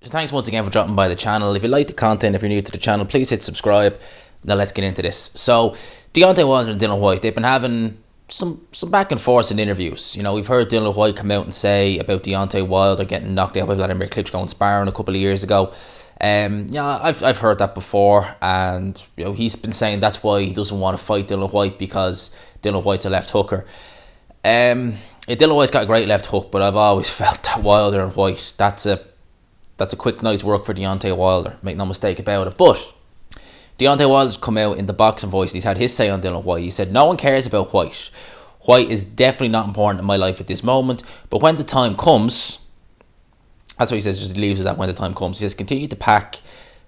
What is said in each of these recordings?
So thanks once again for dropping by the channel. If you like the content, if you're new to the channel, please hit subscribe. Now let's get into this. So Deontay Wilder and Dillian Whyte, they've been having some back and forth in interviews. You know, we've heard Dillian Whyte come out and say about Deontay Wilder getting knocked out by Vladimir Klitschko in sparring a couple of years ago. Yeah, I've heard that before, and you know, he's been saying that's why he doesn't want to fight Dillian Whyte, because Dillian Whyte's a left hooker. Dillian Whyte's got a great left hook, but I've always felt that Wilder and Whyte, that's a quick night's work for Deontay Wilder, make no mistake about it. But Deontay Wilder's come out in the boxing voice and he's had his say on Dillian Whyte. He said, no one cares about Whyte. Whyte is definitely not important in my life at this moment, but when the time comes, that's what he says, just leaves it at when the time comes. He says, continue to pack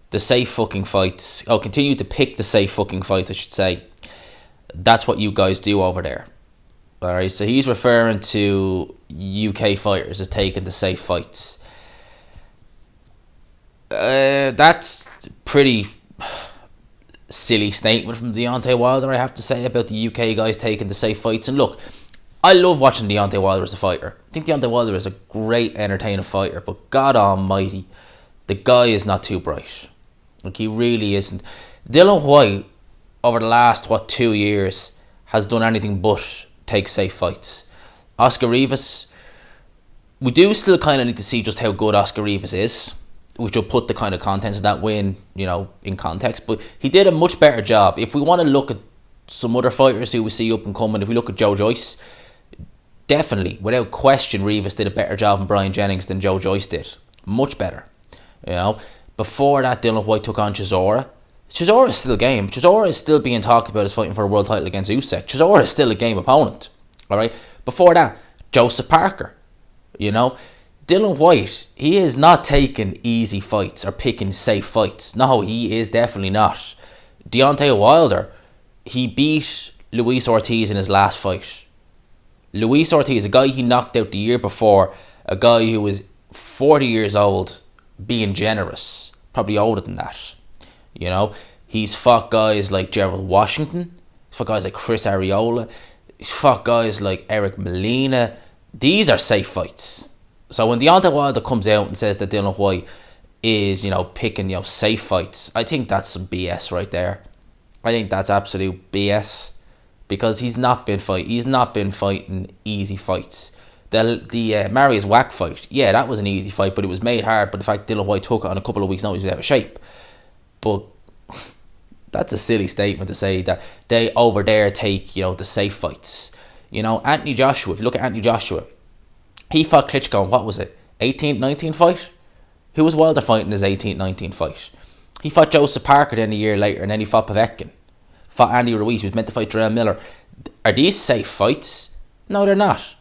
the safe fucking fights. Oh, continue to pick the safe fucking fights, I should say. That's what you guys do over there. Alright, so he's referring to UK fighters as taking the safe fights. That's pretty silly statement from Deontay Wilder, I have to say, about the UK guys taking the safe fights. And look, I love watching Deontay Wilder as a fighter. I think Deontay Wilder is a great, entertaining fighter, but God almighty, the guy is not too bright. Like, he really isn't. Dillian Whyte, over the last, 2 years, has done anything but take safe fights. Oscar Rivas, we do still kind of need to see just how good Oscar Rivas is, which will put the kind of contents of that win, you know, in context. But he did a much better job. If we want to look at some other fighters who we see up and coming, if we look at Joe Joyce, definitely, without question, Rivas did a better job than Brian Jennings than Joe Joyce did. Much better. You know, before that, Dillian Whyte took on Chisora. Chisora is still a game. Chisora is still being talked about as fighting for a world title against Usyk. Chisora is still a game opponent. All right. Before that, Joseph Parker. You know, Dillian Whyte, he is not taking easy fights or picking safe fights. No, he is definitely not. Deontay Wilder, he beat Luis Ortiz in his last fight. Luis Ortiz, a guy he knocked out the year before, a guy who was 40 years old, being generous, probably older than that. You know, he's fought guys like Gerald Washington, he's fought guys like Chris Arreola, he's fought guys like Eric Molina. These are safe fights. So when Deontay Wilder comes out and says that Dillian Whyte is, you know, picking, you know, safe fights, I think that's some BS right there. I think that's absolute BS, because he's not been fighting easy fights. The Marius Wack fight, yeah, that was an easy fight, but it was made hard by the fact Dillian Whyte took it on a couple of weeks' notice out of shape. But that's a silly statement to say that they over there take, you know, the safe fights. You know, Anthony Joshua, if you look at Anthony Joshua, he fought Klitschko in, what was it, 18th, 19th fight? Who was Wilder fighting in his 18th, 19th fight? He fought Joseph Parker then a year later, and then he fought Povetkin. Fought Andy Ruiz, who was meant to fight Jarrell Miller. Are these safe fights? No, they're not.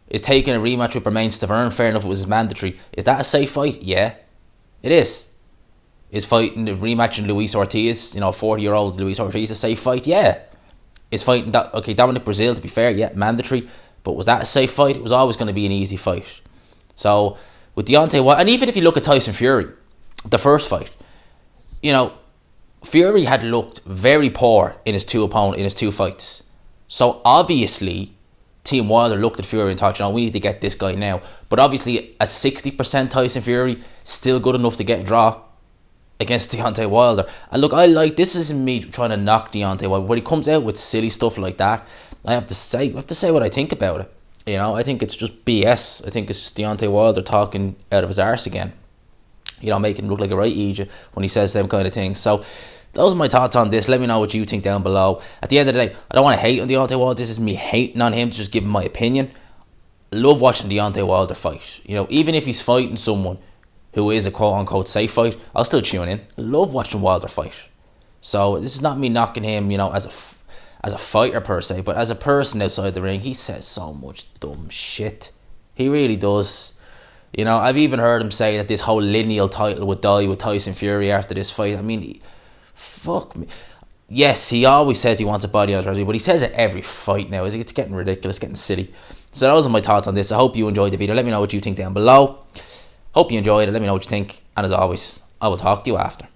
Is taking a rematch with Bermain Stavern, fair enough, it was mandatory. Is that a safe fight? Yeah, it is. Is fighting the rematch in Luis Ortiz, you know, 40-year-old Luis Ortiz, a safe fight? Yeah. Is fighting that, okay, Dominic Brazil, to be fair, yeah, mandatory. But was that a safe fight? It was always going to be an easy fight. So with Deontay Wilder, and even if you look at Tyson Fury, the first fight, you know, Fury had looked very poor in his two fights. So obviously, Team Wilder looked at Fury and thought, you know, we need to get this guy now. But obviously, a 60% Tyson Fury, still good enough to get a draw against Deontay Wilder. And look, this isn't me trying to knock Deontay Wilder. When he comes out with silly stuff like that, I have to say what I think about it. You know, I think it's just BS. I think it's just Deontay Wilder talking out of his arse again. You know, making him look like a right idiot when he says them kind of things. So those are my thoughts on this. Let me know what you think down below. At the end of the day, I don't want to hate on Deontay Wilder. This is me hating on him, just giving my opinion. I love watching Deontay Wilder fight. You know, even if he's fighting someone who is a quote-unquote safe fight, I'll still tune in. I love watching Wilder fight. So this is not me knocking him, you know, as a fighter per se, but as a person outside the ring, he says so much dumb shit. He really does. You know, I've even heard him say that this whole lineal title would die with Tyson Fury after this fight. I mean, fuck me. Yes, he always says he wants a body on his resume, but he says it every fight now. It's getting ridiculous, getting silly. So those are my thoughts on this. I hope you enjoyed the video. Let me know what you think down below. Hope you enjoyed it. Let me know what you think. And as always, I will talk to you after.